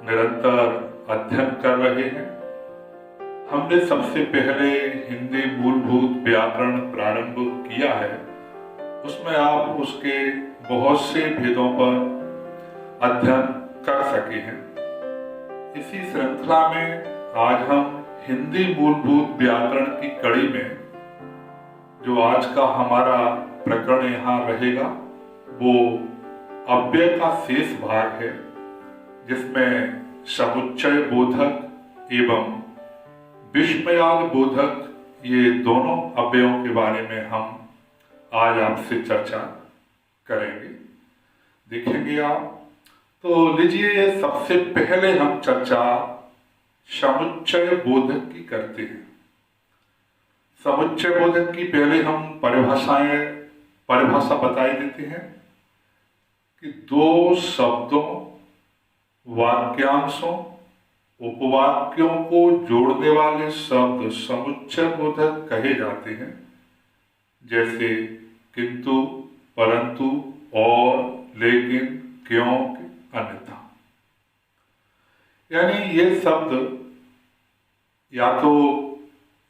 निरंतर अध्ययन कर रहे हैं। हमने सबसे पहले हिंदी मूलभूत व्याकरण प्रारंभ किया है, उसमें आप उसके बहुत से भेदों पर अध्ययन कर सके हैं। इसी श्रृंखला में आज हम हिंदी मूलभूत व्याकरण की कड़ी में जो आज का हमारा प्रकरण यहाँ रहेगा वो अव्यय का शेष भाग है, जिसमें समुच्चय बोधक एवं विस्मयाल बोधक ये दोनों अव्ययों के बारे में हम आज आपसे चर्चा करेंगे, देखेंगे आप। तो लीजिए, सबसे पहले हम चर्चा समुच्चय बोधक की करते हैं। समुच्चय बोधक की पहले हम परिभाषा बताई देते हैं कि दो शब्दों, वाक्यांशों, उपवाक्यों को जोड़ने वाले शब्द समुच्चय बोधक कहे जाते हैं, जैसे किंतु, परंतु, और, लेकिन, क्योंकि, अन्यथा। यानी ये शब्द या तो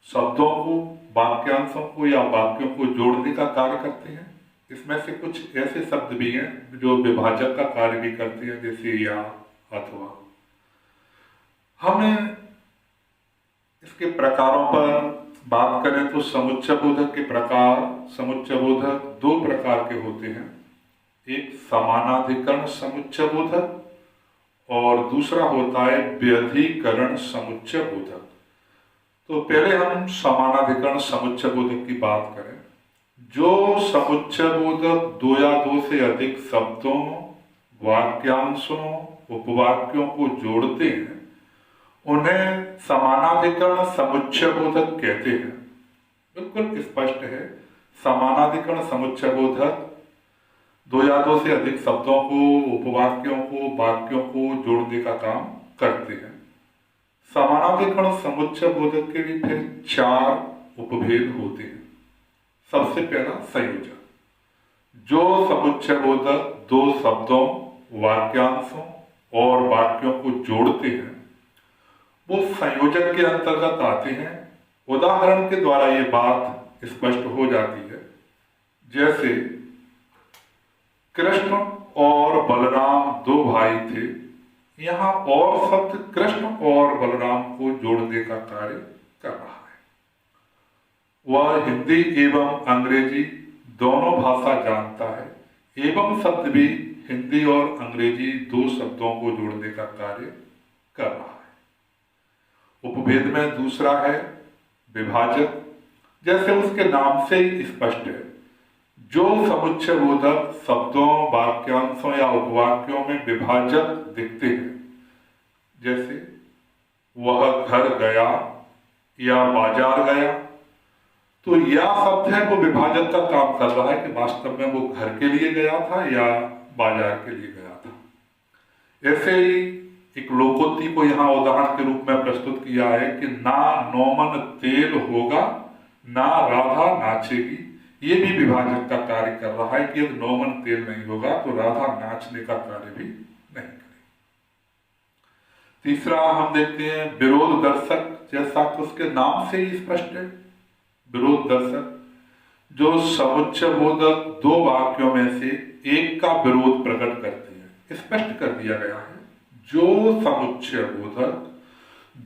शब्दों को, वाक्यांशों को या वाक्यों को जोड़ने का कार्य करते हैं। इसमें से कुछ ऐसे शब्द भी हैं जो विभाजक का कार्य भी करते हैं, जैसे या, अथवा। हमें इसके प्रकारों पर बात करें तो समुच्चय बोधक के प्रकार, समुच्चय बोधक दो प्रकार के होते हैं। एक समानाधिकरण समुच्चय बोधक और दूसरा होता है व्यधिकरण समुच्चय बोधक। तो पहले हम समानाधिकरण समुच्चय बोधक की बात करें। जो समुच्चय बोधक दो या दो से अधिक शब्दों, वाक्यांशों, उपवाक्यों को जोड़ते हैं, उन्हें समानाधिकरण समुच्चय बोधक कहते हैं। बिल्कुल स्पष्ट है, समानाधिकरण समुच्चय बोधक दो या दो से अधिक शब्दों को, उपवाक्यों को, वाक्यों को जोड़ने का काम करते हैं। समानाधिकरण समुच्चय बोधक के लिए फिर चार उपभेद होते हैं। सबसे पहला संयोजक। जो समुच्चय बोधक दो शब्दों, वाक्यांशों और वाक्यों को जोड़ते हैं वो संयोजक के अंतर्गत आते हैं। उदाहरण के द्वारा ये बात स्पष्ट हो जाती है, जैसे कृष्ण और बलराम दो भाई थे। यहाँ और शब्द कृष्ण और बलराम को जोड़ने का कार्य कर रहा है। वह हिंदी एवं अंग्रेजी दोनों भाषा जानता है, एवं शब्द भी हिंदी और अंग्रेजी दो शब्दों को जोड़ने का कार्य कर रहा है। उपभेद में दूसरा है विभाजक। जैसे उसके नाम से ही स्पष्ट है, जो समुच्चय बोधक शब्दों, वाक्यांशों या उपवाक्यों में विभाजक दिखते हैं, जैसे वह घर गया या बाजार गया, तो यह शब्द है वो विभाजक का काम कर रहा है कि वास्तव में वो घर के लिए गया था या बाजार के लिए गया था। ऐसे ही एक लोकोक्ति को यहाँ उदाहरण के रूप में प्रस्तुत किया है कि ना नौमन तेल होगा, ना राधा नाचेगी। ये भी विभाजक का कार्य कर रहा है कि यदि नौमन तेल नहीं होगा तो राधा नाचने का कार्य भी नहीं करेगी। तीसरा हम देखते हैं विरोध दर्शक। जैसा कि उसके नाम से ही स्पष्ट है, विरोध दर्शक। जो समुच्चय बोधक दो वाक्यों में से एक का विरोध प्रकट करते हैं, स्पष्ट कर दिया गया है। जो समुच्चय बोधक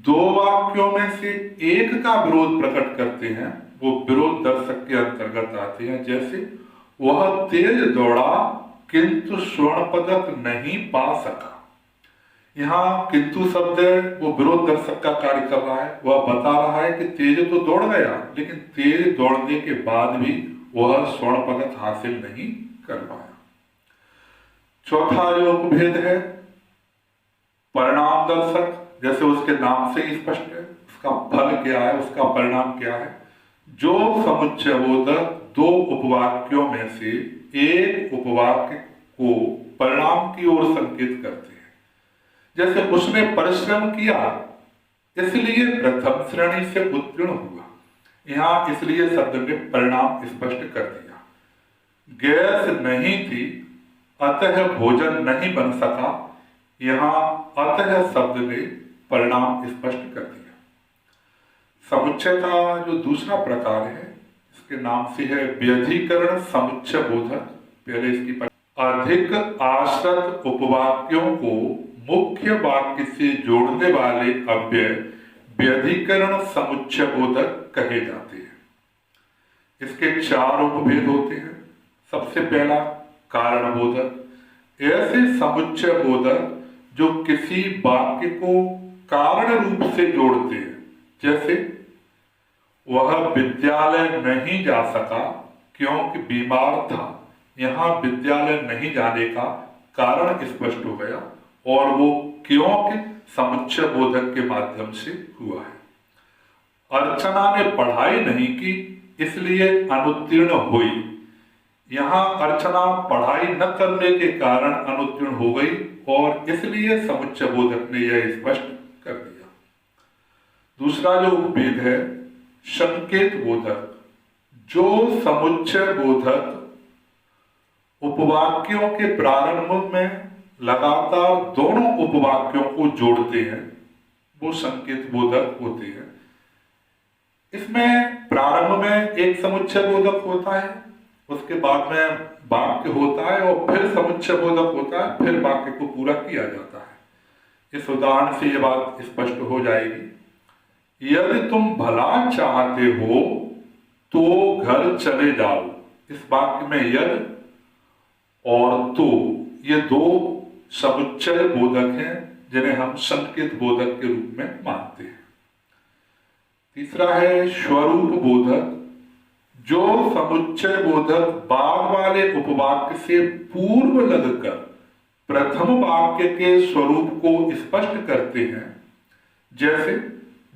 दो वाक्यों में से एक का विरोध प्रकट करते हैं वो विरोध दर्शक के अंतर्गत आते हैं। जैसे वह तेज दौड़ा किंतु स्वर्ण पदक नहीं पा सका। यहाँ किंतु शब्द है वो विरोध दर्शक का कार्य कर रहा है। वह बता रहा है कि तेज तो दौड़ गया, लेकिन तेज दौड़ने के बाद भी वह स्वर्ण पदक हासिल नहीं कर पाया। चौथा जो उपभेद है परिणाम दर्शक। जैसे उसके नाम से ही स्पष्ट है, उसका फल क्या है, उसका परिणाम क्या है। जो समुच्चय बोधक दो उपवाक्यों में से एक उपवाक्य को परिणाम की ओर संकेत करते हैं, जैसे उसने परिश्रम किया इसलिए प्रथम श्रेणी से उत्तीर्ण हुआ। यहाँ इसलिए शब्द ने परिणाम स्पष्ट कर दिया। गैस नहीं थी अतः भोजन नहीं बन सका। यहाँ अतः शब्द ने परिणाम स्पष्ट कर दिया। समुच्चय का जो दूसरा प्रकार है, इसके नाम से है व्यधिकरण समुच्चय बोधक। पहले इसकी अधिक आश्रित उपवाक्यों को मुख्य वाक्य से जोड़ने वाले अव्यय व्यधिकरण समुच्चय बोधक कहे जाते हैं। इसके 4 उपभेद होते हैं। सबसे पहला कारण बोधक। ऐसे समुच्चय बोधक जो किसी वाक्य को कारण रूप से जोड़ते हैं, जैसे वह विद्यालय नहीं जा सका क्योंकि बीमार था। यहां विद्यालय नहीं जाने का कारण स्पष्ट हो गया और वो क्योंकि समुच्चय बोधक के माध्यम से हुआ है। अर्चना ने पढ़ाई नहीं की इसलिए अनुत्तीर्ण हुई। यहां अर्चना पढ़ाई न करने के कारण अनुत्तीर्ण हो गई और इसलिए समुच्चय बोधक ने यह स्पष्ट कर दिया। दूसरा जो उपभेद है संकेत बोधक। जो समुच्चय बोधक उपवाक्यों के प्रारंभ में लगातार दोनों उपवाक्यों को जोड़ते हैं, वो संकेत बोधक होते हैं। इसमें प्रारंभ में एक समुच्चय बोधक होता है, उसके बाद में वाक्य होता है और फिर समुच्चय बोधक होता है, फिर वाक्य को पूरा किया जाता है। इस उदाहरण से यह बात स्पष्ट हो जाएगी। यदि तुम भला चाहते हो तो घर चले जाओ। इस वाक्य में यदि और तो ये 2 समुच्चय बोधक हैं जिन्हें हम संकेत बोधक के रूप में मानते हैं। तीसरा है स्वरूप बोधक। जो समुच्चय बोधक बाद वाले उपवाक्य से पूर्व लगकर प्रथम वाक्य के स्वरूप को स्पष्ट करते हैं, जैसे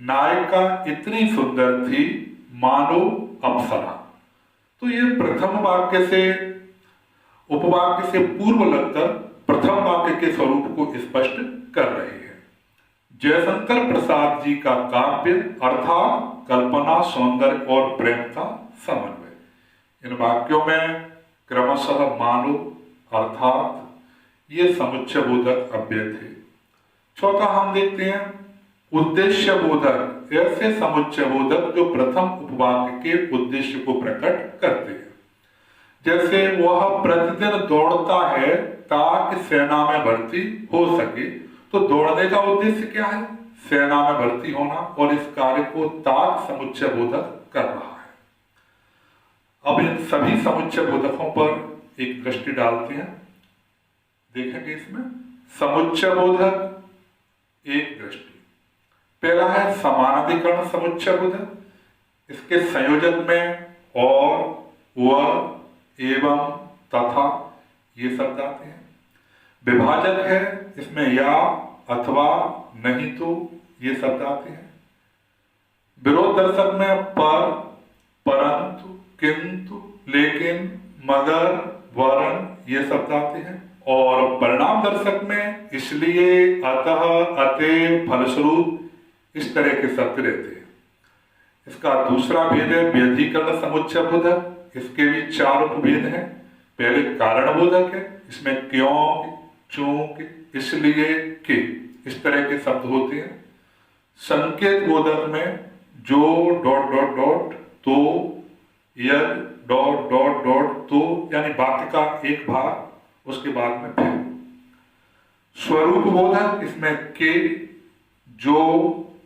नायिका इतनी सुंदर थी मानो अप्सरा। तो ये प्रथम वाक्य से उपवाक्य से पूर्व लगकर प्रथम वाक्य के स्वरूप को स्पष्ट कर रहे हैं। जयशंकर प्रसाद जी का काव्य अर्थात कल्पना, सौंदर्य और प्रेम का समन्वय। इन वाक्यों में क्रमशः मानो अर्थात ये समुच्चय बोधक अव्यय थे। चौथा हम देखते हैं उद्देश्य बोधक। ऐसे समुच्चय बोधक जो प्रथम उपवाक्य के उद्देश्य को प्रकट करते हैं, जैसे वह प्रतिदिन दौड़ता है ताकि सेना में भर्ती हो सके। तो दौड़ने का उद्देश्य क्या है? सेना में भर्ती होना, और इस कार्य को ताक समुच्चय बोधक कर रहा है। अब इन सभी समुच्चय बोधकों पर एक दृष्टि डालते हैं, देखेंगे इसमें समुच्चय बोधक एक दृष्टि। पहला है समानाधिकरण समुच्चय बोधक। इसके संयोजक में और, व, एवं, तथा ये शब्द आते हैं। विभाजक है, इसमें या, अथवा, नहीं तो ये शब्द आते हैं। विरोध दर्शक में पर, परंतु, किंतु, लेकिन, मगर, वरन ये शब्द आते हैं। और परिणाम दर्शक में इसलिए, अतः, अतएव, फलस्वरूप इस तरह के शब्द रहते हैं। इसका दूसरा भेद है व्यधिकरण समुच्चय बोधक। इसके भी 4 उपभेद हैं। पहले कारण बोधक है, इसमें क्यों, चूंकि, इसलिए, कि इस तरह के शब्द होते हैं। संकेत बोधक में जो डॉट डॉट डॉट, तो, यदि डॉट डॉट डॉट, तो यानी वाक्य का एक भाग, उसके बाद में फिर। स्वरूप बोधक, इसमें के, जो,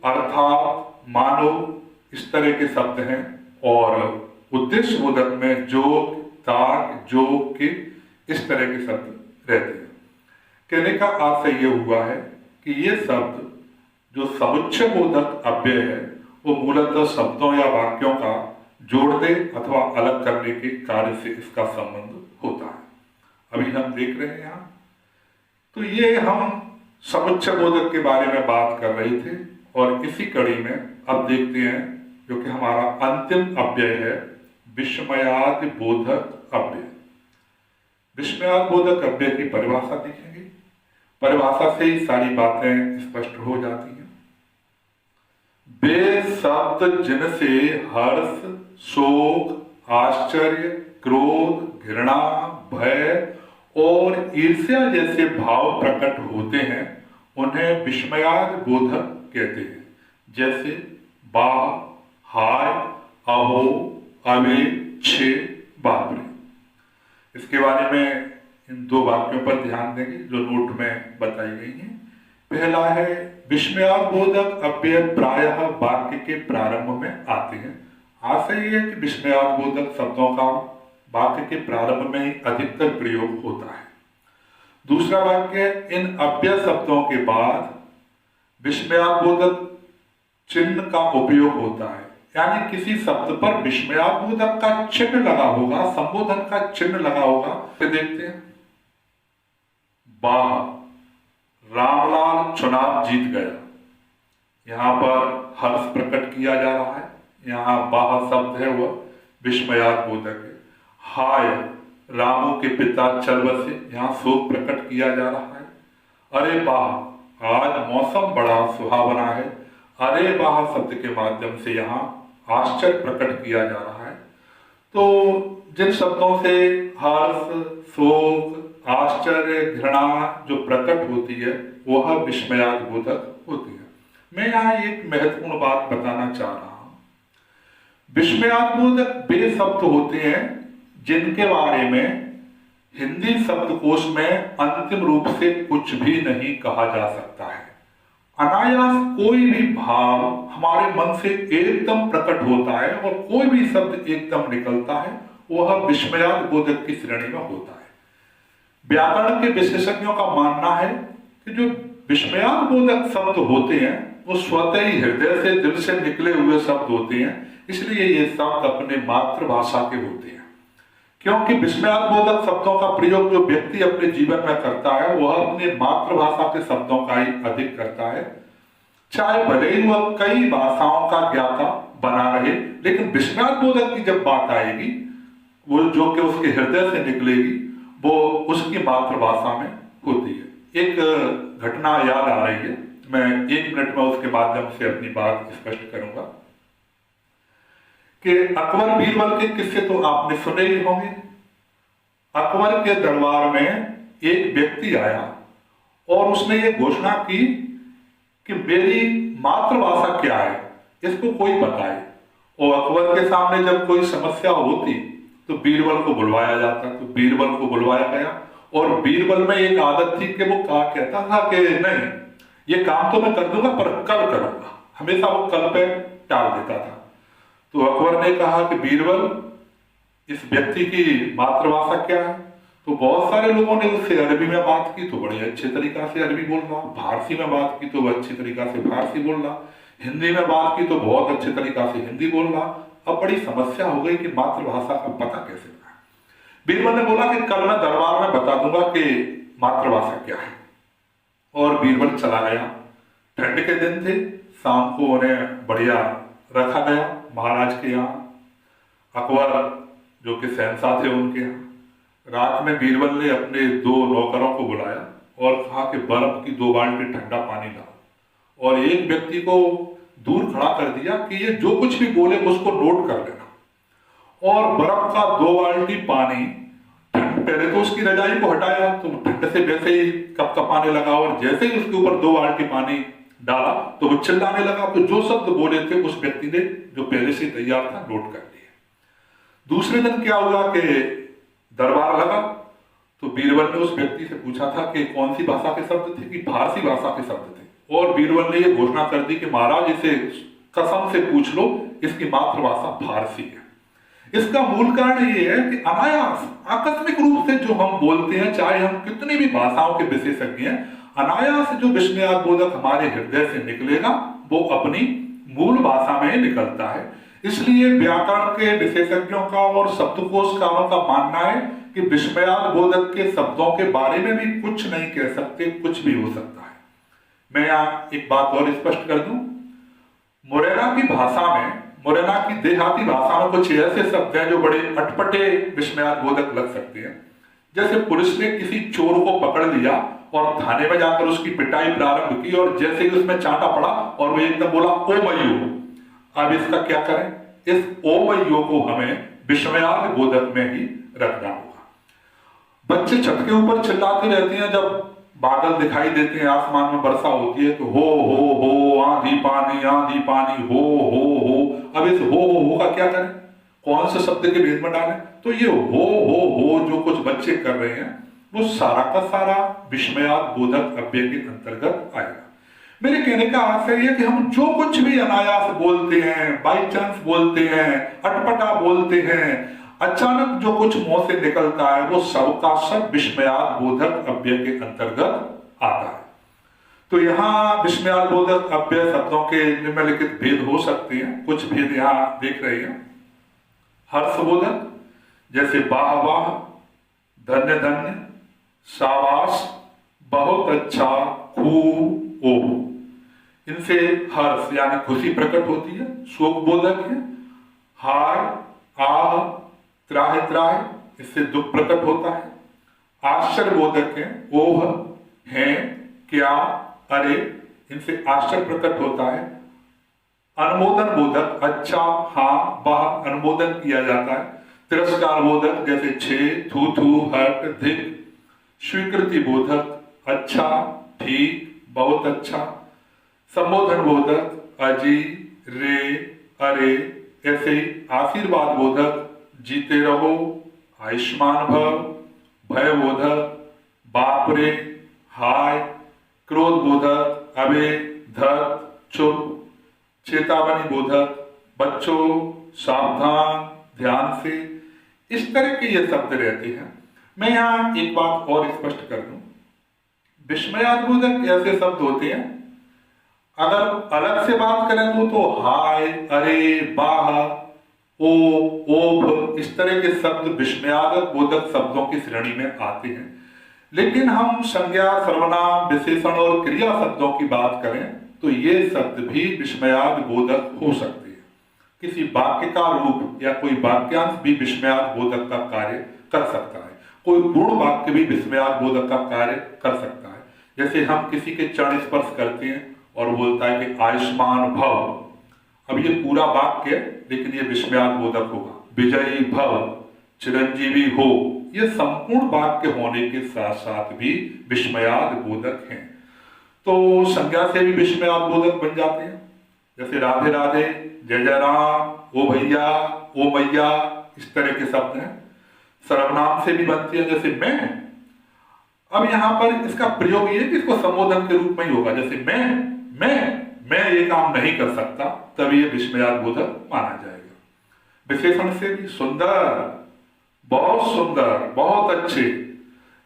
अर्थात, मानो इस तरह के शब्द हैं। और उद्देश्य बोधक में जो, ताक, जो, कि इस तरह के शब्द रहते हैं। कहने का आशय यह हुआ है कि ये शब्द जो समुच्चय बोधक अव्यय है वो मूलतः शब्दों या वाक्यों का जोड़ने अथवा अलग करने के कार्य से इसका संबंध होता है। अभी हम देख रहे हैं यहाँ, तो ये हम समुच्चय बोधक के बारे में बात कर रहे थे और इसी कड़ी में अब देखते हैं जो कि हमारा अंतिम अव्यय है विस्मयादि बोधक अव्यय। विस्मयादि बोधक अव्यय की परिभाषा देखेंगे। परिभाषा से ही सारी बातें स्पष्ट हो जाती हैं। वे शब्द जिनसे हर्ष, शोक, आश्चर्य, क्रोध, घृणा, भय और ईर्ष्या जैसे भाव प्रकट होते हैं उन्हें विस्मयाद बोधक कहते हैं। जैसे बा, हाय, अहो, अवे, छे, बापरे। इसके बारे में इन दो वाक्यों पर ध्यान देंगे जो नोट में बताई गई हैं। पहला है विस्मयाद बोधक अव्यय प्रायः वाक्य के प्रारंभ में आते हैं। आशय यह है कि विस्मयाद बोधक शब्दों का वाक्य के प्रारंभ में ही अधिकतर प्रयोग होता है। दूसरा वाक्य, इन अव्यय शब्दों के बाद विस्मयाद बोधक चिन्ह का उपयोग होता है, यानी किसी शब्द पर विस्मयाद बोधक का चिन्ह लगा होगा, संबोधन का चिन्ह लगा होगा। तो देखते हैं, वाह, रामलाल चुनाव जीत गया। यहां पर हर्ष प्रकट किया जा रहा है। यहाँ वाह शब्द है वह विस्मयाद बोधक है। हाय, रामू के पिता चल बसे, यहाँ शोक प्रकट किया जा रहा है। अरे वाह, आज मौसम बड़ा सुहावना है। अरे वाह शब्द के माध्यम से यहाँ आश्चर्य प्रकट किया जा रहा है। तो जिन शब्दों से हर्ष, शोक, आश्चर्य, घृणा जो प्रकट होती है वह विस्मयाद बोधक होती है। मैं यहाँ एक महत्वपूर्ण बात बताना चाह रहा हूं। विस्मयाद बोधक वे शब्द होते हैं जिनके बारे में हिंदी शब्दकोश में अंतिम रूप से कुछ भी नहीं कहा जा सकता है। अनायास कोई भी भाव हमारे मन से एकदम प्रकट होता है और कोई भी शब्द एकदम निकलता है, वह विस्मयाद बोधक की श्रेणी में होता है। व्याकरण के विशेषज्ञों का मानना है कि जो विस्मयाद बोधक शब्द होते हैं वो स्वतः ही हृदय से, दिल से निकले हुए शब्द होते हैं। इसलिए ये शब्द अपने मातृभाषा के होते हैं, क्योंकि विस्मयाद बोधक शब्दों का प्रयोग जो व्यक्ति अपने जीवन में करता है वह अपने मातृभाषा के शब्दों का ही अधिक करता है। चाहे भले ही वह कई भाषाओं का ज्ञाता बना रहे, लेकिन विस्मयाद बोधक की जब बात आएगी, वो जो कि उसके हृदय से निकलेगी, वो उसकी मातृभाषा में होती है। एक घटना याद आ रही है, मैं 1 मिनट में उसके माध्यम से अपनी बात स्पष्ट करूंगा कि अकबर बीरबल के किस्से तो आपने सुने ही होंगे। अकबर के दरबार में एक व्यक्ति आया और उसने ये घोषणा की कि मेरी मातृभाषा क्या है, इसको कोई बताए। और अकबर के सामने जब कोई समस्या होती तो बीरबल को बुलवाया जाता, तो बीरबल को बुलवाया गया। और बीरबल में एक आदत थी कि वो कहा कहता था कि नहीं, ये काम तो मैं कर दूंगा पर कल करूंगा, हमेशा वो कल पे टाल देता था। तो अकबर ने कहा कि बीरबल, इस व्यक्ति की मातृभाषा क्या है? तो बहुत सारे लोगों ने उससे अरबी में बात की तो बड़े अच्छे तरीका से अरबी बोल रहा, फारसी में बात की तो अच्छी तरीका से फारसी बोल रहा, हिंदी में बात की तो बहुत अच्छे तरीका से हिंदी बोल रहा। अब बड़ी समस्या हो गई कि मातृभाषा का पता कैसे लगाए। बीरबल ने बोला कि कल मैं दरबार में बता दूंगा कि मातृभाषा क्या है। और बीरबल चला गया। ठंड के दिन थे, शाम को उन्हें बढ़िया रखा गया महाराज के यहाँ। अकबर जो कि शहंशाह थे उनके यहाँ, रात में बीरबल ने अपने 2 नौकरों को बुलाया और कहा कि बर्फ की 2 बाल्टी ठंडा पानी लाओ। और एक व्यक्ति को दूर खड़ा कर दिया कि ये जो कुछ भी बोले उसको नोट कर लेना। और बर्फ का 2 बाल्टी पानी, पहले तो उसकी रजाई को हटाया तो ठंड से वैसे ही कपकपाने लगा, और जैसे ही उसके ऊपर 2 बाल्टी पानी डाला तो वो चिल्लाने लगा। तो जो शब्द बोले थे उस व्यक्ति ने, जो पहले से तैयार था, नोट कर लिया। दूसरे दिन क्या हुआ कि दरबार लगा तो बीरबल ने उस व्यक्ति से पूछा था कि कौन सी भाषा के शब्द थे, कि फारसी भाषा के शब्द थे। और बीरबल ने यह घोषणा कर दी कि महाराज, इसे कसम से पूछ लो, इसकी मातृभाषा फारसी है। इसका मूल कारण ये है कि अनायास, आकस्मिक रूप से जो हम बोलते हैं, चाहे हम कितनी भी भाषाओं के विशेषज्ञ हैं, अनायास जो विस्मयाद बोधक हमारे हृदय से निकलेगा वो अपनी मूल भाषा में ही निकलता है। इसलिए व्याकरण के विशेषज्ञों का और शब्दकोशकारों का मानना है कि विस्मयाद बोधक के शब्दों के बारे में भी कुछ नहीं कह सकते, कुछ भी हो सकता है। मैं यहाँ एक बात और स्पष्ट कर दूं, मुरैना की भाषा में, मुरैना की देहाती भाषा में कुछ ऐसे शब्द हैं जो बड़े अटपटे विस्मयाद बोधक लग सकते हैं। जैसे पुलिस ने किसी चोर को पकड़ लिया और थाने में जाकर उसकी पिटाई प्रारंभ की, और जैसे ही उसमें चांटा पड़ा और वो एकदम बोला ओ मय्यो। अब इसका क्या करें? इस ओ मय्यो को हमें विस्मयाद बोधक में ही रखना होगा। बच्चे छत के ऊपर चिल्लाते रहते हैं जब बादल दिखाई देते हैं, आसमान में वर्षा होती है तो हो आंधी पानी हो। अब इस हो का क्या करें, कौन से शब्द के भेद में डालें? तो ये हो जो कुछ बच्चे कर रहे हैं वो सारा का सारा विस्मयाद बोधक अव्यय के अंतर्गत आएगा। मेरे कहने का अर्थ है कि हम जो कुछ भी अनायास बोलते हैं, बाई चांस बोलते हैं, अटपटा बोलते हैं, अचानक जो कुछ मुंह से निकलता है वो सबका सब विस्मयाद बोधक अव्यय के अंतर्गत आता है। तो यहाँ विस्मयाद बोधक अव्यय शब्दों के निम्नलिखित भेद हो सकते हैं। कुछ भेद यहाँ देख रहे हैं। हर्षबोधक जैसे वाह वाह, धन्य धन्य, शाबाश, बहुत अच्छा, खूब, ओह, इनसे हर्ष यानी खुशी प्रकट होती है। शोक बोधक है हाय, आह, त्राह त्राह, इससे दुख प्रकट होता है। आश्चर्य बोधक है ओह, है, क्या, अरे, इनसे आश्चर्य प्रकट होता है। अनुमोदन बोधक अच्छा, हाँ, वाह, अनुमोदन किया जाता है। तिरस्कार बोधक जैसे छे, थू थू, हट, धिक। स्वीकृति बोधक अच्छा, ठीक, बहुत अच्छा। संबोधन बोधक अजी, रे, अरे, ऐसे ही। आशीर्वाद बोधक जीते रहो, आयुष्मान भव। भय बोधक बाप रे, हाय। क्रोध बोधक अबे, धत, चुप। चेतावनी बोधक बच्चों सावधान, ध्यान से। इस तरह के ये शब्द रहते हैं। मैं यहाँ एक बात और स्पष्ट कर दूं, विस्मयाद बोधक ऐसे शब्द होते हैं, अगर अलग से बात करें तो हाय, अरे, वाह, ओ, ओभ, इस तरह के शब्द विस्मयादक बोधक शब्दों की श्रेणी में आते हैं। लेकिन हम संज्ञा, सर्वनाम, विशेषण और क्रिया शब्दों की बात करें तो ये शब्द भी विस्मयाद बोधक हो सकते हैं। किसी वाक्य का रूप या कोई वाक्यांश भी विस्मयाद बोधक का कार्य कर सकता है। कोई पूर्ण वाक्य भी विस्मयाद बोधक का कार्य कर सकता है। जैसे हम किसी के चरण स्पर्श करते हैं और बोलता है कि आयुष्मान भव। अब ये पूरा वाक्य लेकिन ये विस्मयाद बोधक होगा। विजयी भव, चिरंजीवी हो, ये संपूर्ण वाक्य होने के साथ साथ भी विस्मयाद बोधक हैं। तो संज्ञा से भी विस्मयाद बोधक बन जाते हैं। जैसे राधे राधे, जय जय राम, ओ भैया, ओ मैया, इस तरह के शब्द हैं। सर्वनाम से भी बनती है, जैसे मैं। अब यहां पर इसका प्रयोग ये कि इसको संबोधन के रूप में ही होगा। जैसे मैं ये काम नहीं कर सकता, तभी ये विस्मयाद बोधक माना जाएगा। विशेषण से भी सुंदर, बहुत सुंदर, बहुत अच्छे।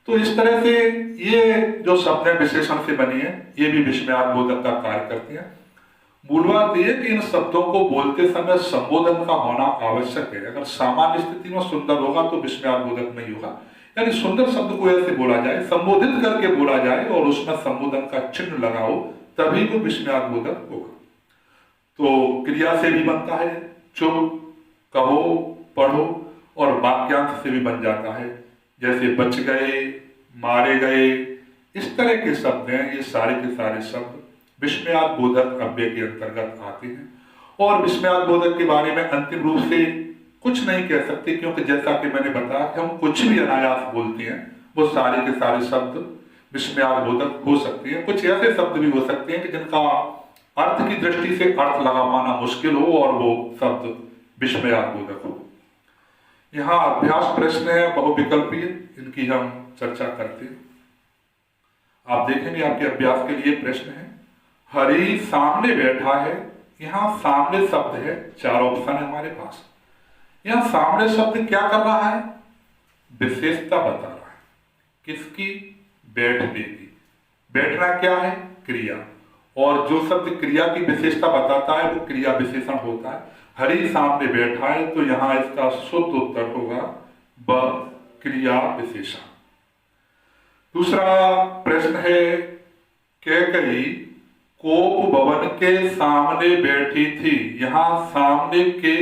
तो इस तरह से ये जो शब्द है विशेषण से बनी है, ये भी विस्मयाद बोधक का कार्य करते हैं। मूल बात यह कि इन शब्दों को बोलते समय संबोधन का होना आवश्यक है। अगर सामान्य स्थिति में सुंदर होगा तो विस्मयाद बोधक नहीं होगा। यानी सुंदर शब्द को ऐसे बोला जाए, संबोधित करके बोला जाए और उसमें संबोधन का चिन्ह लगा हो, तभी वो विस्मयाद बोधक होगा। तो क्रिया से भी बनता है, चुप, कहो, पढ़ो, और वाक्यांश से भी बन जाता है। जैसे बच गए, मारे गए, इस तरह के शब्द हैं। ये सारे के सारे शब्द विस्मयाद बोधक अव्यय के अंतर्गत आते हैं। और विस्मयाद बोधक के बारे में अंतिम रूप से कुछ नहीं कह सकते, क्योंकि जैसा कि मैंने बताया कि हम कुछ भी अनायास बोलते हैं, वो सारे के सारे शब्द विस्मयाद बोधक हो सकते हैं। कुछ ऐसे शब्द भी हो सकते हैं कि जिनका अर्थ की दृष्टि से अर्थ लगा पाना मुश्किल हो और वो शब्द विस्मयाद बोधक हो। यहाँ अभ्यास प्रश्न है, बहुविकल्पीय, इनकी हम चर्चा करते हैं। आप देखेंगे आपके अभ्यास के लिए प्रश्न है। हरि सामने बैठा है। यहाँ सामने शब्द है, 4 ऑप्शन है हमारे पास। यहाँ सामने शब्द क्या कर रहा है? विशेषता बता रहा है। किसकी? बैठने की। बैठना क्या है? क्रिया। और जो शब्द क्रिया की विशेषता बताता है वो क्रिया विशेषण होता है। हरि सामने बैठा है, तो यहां इसका शुद्ध उत्तर होगा ब, क्रिया विशेषण। दूसरा प्रश्न है, कैकई कोप भवन के सामने बैठी थी। यहां सामने के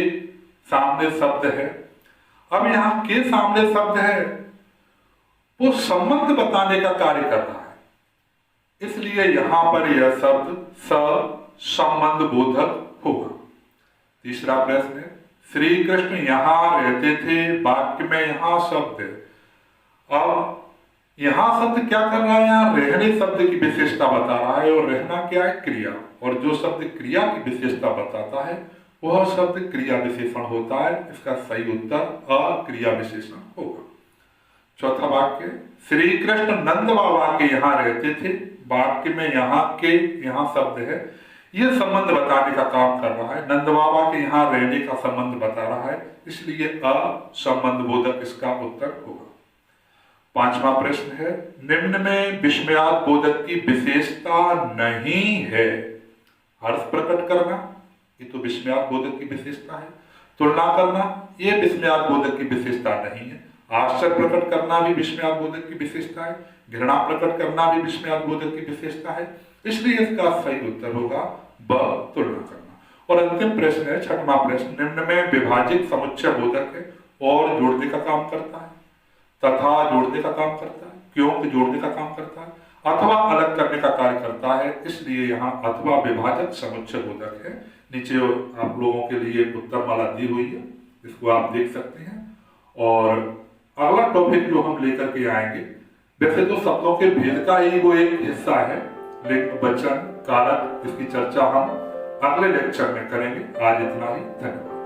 सामने शब्द है। अब यहां के सामने शब्द है, वो संबंध बताने का कार्य कर रहा है, इसलिए यहां पर यह शब्द स संबंध बोधक होगा। तीसरा प्रश्न है, श्री कृष्ण यहां रहते थे। वाक्य में यहां शब्द है। अब यहां शब्द क्या कर रहा है, यहाँ रहने शब्द की विशेषता बता रहा है, और रहना क्या है, क्रिया। और जो शब्द क्रिया की विशेषता बताता है वह शब्द क्रिया विशेषण होता है। इसका सही उत्तर अक्रिया विशेषण होगा। चौथा वाक्य, श्री कृष्ण नंद बाबा के यहाँ रहते थे। वाक्य में यहाँ के, यहाँ शब्द है, यह संबंध बताने का काम कर रहा है। नंद बाबा के यहाँ रहने का संबंध बता रहा है, इसलिए असंबंध बोधक इसका उत्तर होगा। पांचवा प्रश्न है, निम्न में विस्मयाद बोधक की विशेषता नहीं है। हर्ष प्रकट करना, ये तो विस्मयाद बोधक की विशेषता है। तुलना करना, ये विस्मयाद बोधक की विशेषता नहीं है। आश्चर्य प्रकट करना भी विस्मयाद बोधक की विशेषता है। घृणा प्रकट करना भी विस्मयाद बोधक की विशेषता है, इसलिए इसका सही उत्तर होगा ब, तुलना करना। और अंतिम प्रश्न है, छठवां प्रश्न, निम्न में विभाजित समुच्चय बोधक है और जोड़ने का काम करता है, तथा जोड़ने का काम करता है, क्योंकि जोड़ने का काम करता है, अथवा अलग करने का कार्य करता है, इसलिए यहाँ अथवा विभाजक समुच्चय बोधक है। नीचे आप लोगों के लिए उत्तर माला दी हुई है, इसको आप देख सकते हैं। और अगला टॉपिक जो हम लेकर के आएंगे, वैसे तो शब्दों के भेद का ही वो एक हिस्सा है, लेकिन वचन कारक इसकी चर्चा हम अगले लेक्चर में करेंगे। आज इतना ही, धन्यवाद।